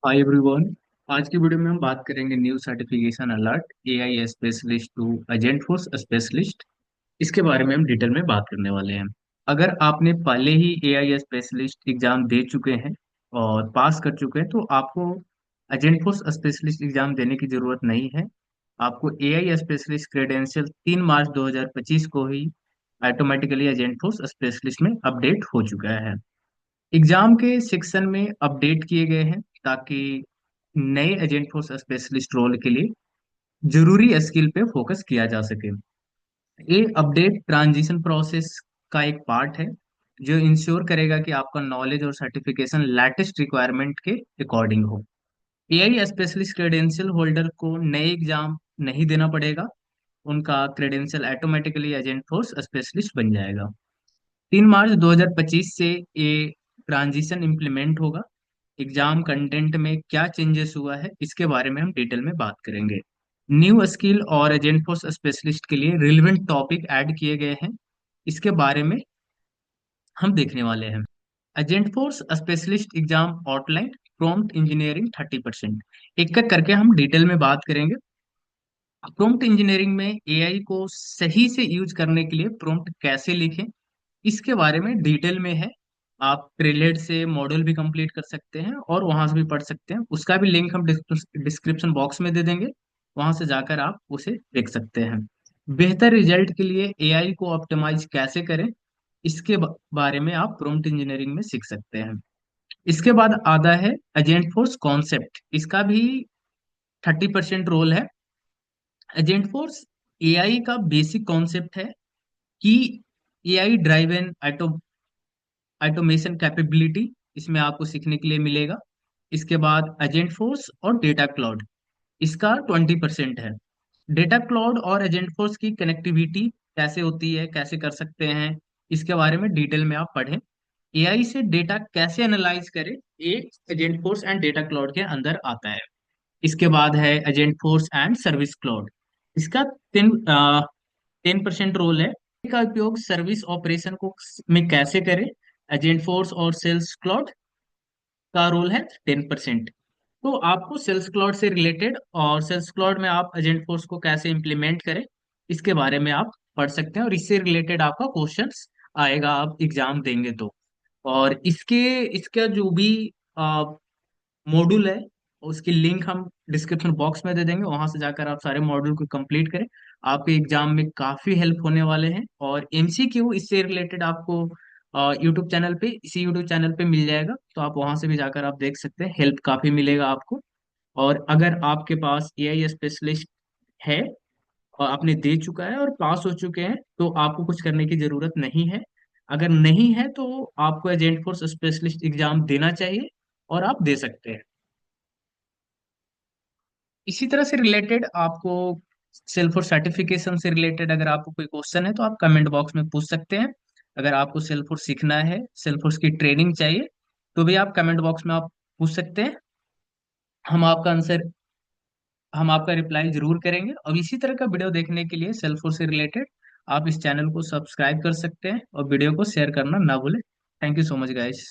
Hi everyone. आज की video में हम बात करेंगे new certification alert AI specialist to agent force specialist. इसके बारे में हम डिटेल में बात करने वाले हैं। अगर आपने पहले ही एआई स्पेशलिस्ट एग्जाम दे चुके हैं और पास कर चुके हैं तो आपको एजेंट फोर्स स्पेशलिस्ट एग्जाम देने की जरूरत नहीं है। आपको एआई स्पेशलिस्ट क्रेडेंशियल 3 मार्च 2025 को ही ऑटोमेटिकली एजेंट फोर्स स्पेशलिस्ट में अपडेट हो चुका है। एग्जाम के सेक्शन में अपडेट किए गए हैं ताकि नए एजेंट फोर्स स्पेशलिस्ट रोल के लिए जरूरी स्किल पे फोकस किया जा सके। ये अपडेट ट्रांजिशन प्रोसेस का एक पार्ट है जो इंश्योर करेगा कि आपका नॉलेज और सर्टिफिकेशन लेटेस्ट रिक्वायरमेंट के अकॉर्डिंग हो। एआई स्पेशलिस्ट क्रेडेंशियल होल्डर को नए एग्जाम नहीं देना पड़ेगा। उनका credential automatically agent force specialist बन जाएगा। 3 मार्च 2025 से ये ट्रांजिशन इम्प्लीमेंट होगा। एग्जाम कंटेंट में क्या चेंजेस हुआ है इसके बारे में हम डिटेल में बात करेंगे। न्यू स्किल और एजेंट फोर्स स्पेशलिस्ट के लिए रिलेवेंट टॉपिक ऐड किए गए हैं। इसके बारे में हम देखने वाले हैं। Agent force specialist exam outline prompt engineering 30%। एक एक करके हम डिटेल में बात करेंगे। प्रॉम्प्ट इंजीनियरिंग में एआई को सही से यूज करने के लिए प्रॉम्प्ट कैसे लिखें इसके बारे में डिटेल में है। आप प्रीलेड से मॉड्यूल भी कंप्लीट कर सकते हैं और वहां से भी पढ़ सकते हैं। उसका भी लिंक हम डिस्क्रिप्शन बॉक्स में दे देंगे। वहां से जाकर आप उसे देख सकते हैं। बेहतर रिजल्ट के लिए एआई को ऑप्टिमाइज कैसे करें इसके बारे में आप प्रॉम्प्ट इंजीनियरिंग में सीख सकते हैं। इसके बाद आता है एजेंट फोर्स कॉन्सेप्ट। इसका भी 30% रोल है। एजेंट फोर्स एआई का बेसिक कॉन्सेप्ट है कि एआई ड्राइवन ऑटोमेशन कैपेबिलिटी इसमें आपको सीखने के लिए मिलेगा। इसके बाद एजेंट फोर्स और डेटा क्लाउड इसका 20% है। डेटा क्लाउड और एजेंट फोर्स की कनेक्टिविटी कैसे होती है, कैसे कर सकते हैं, इसके बारे में डिटेल में आप पढ़ें। एआई से डेटा कैसे एनालाइज करें, एक agent force and data cloud के अंदर आता है। इसके बाद है agent force and service cloud. इसका 10% रोल है। का उपयोग सर्विस ऑपरेशन को में कैसे करें। एजेंट फोर्स और सेल्स क्लाउड का रोल है 10%। तो आपको सेल्स क्लाउड से रिलेटेड और सेल्स क्लाउड में आप एजेंट फोर्स को कैसे इंप्लीमेंट करें इसके बारे में आप पढ़ सकते हैं और इससे रिलेटेड आपका क्वेश्चंस आएगा आप एग्जाम देंगे तो। और इसका जो भी मॉड्यूल है उसकी लिंक हम डिस्क्रिप्शन बॉक्स में दे देंगे। वहां से जाकर आप सारे मॉड्यूल को कंप्लीट करें। आपके एग्जाम में काफी हेल्प होने वाले हैं। और एमसीक्यू इससे रिलेटेड आपको यूट्यूब चैनल पे इसी यूट्यूब चैनल पे मिल जाएगा, तो आप वहां से भी जाकर आप देख सकते हैं। हेल्प काफी मिलेगा आपको। और अगर आपके पास एआई स्पेशलिस्ट है और आपने दे चुका है और पास हो चुके हैं तो आपको कुछ करने की जरूरत नहीं है। अगर नहीं है तो आपको एजेंट फोर्स स्पेशलिस्ट एग्जाम देना चाहिए और आप दे सकते हैं। इसी तरह से रिलेटेड आपको सेल्फ और सर्टिफिकेशन से रिलेटेड अगर आपको कोई क्वेश्चन है तो आप कमेंट बॉक्स में पूछ सकते हैं। अगर आपको सेल्फ और सीखना है, सेल्फ और की ट्रेनिंग चाहिए तो भी आप कमेंट बॉक्स में आप पूछ सकते हैं। हम आपका आंसर हम आपका रिप्लाई जरूर करेंगे। और इसी तरह का वीडियो देखने के लिए सेल्फ और से रिलेटेड आप इस चैनल को सब्सक्राइब कर सकते हैं और वीडियो को शेयर करना ना भूलें। Thank you so much guys.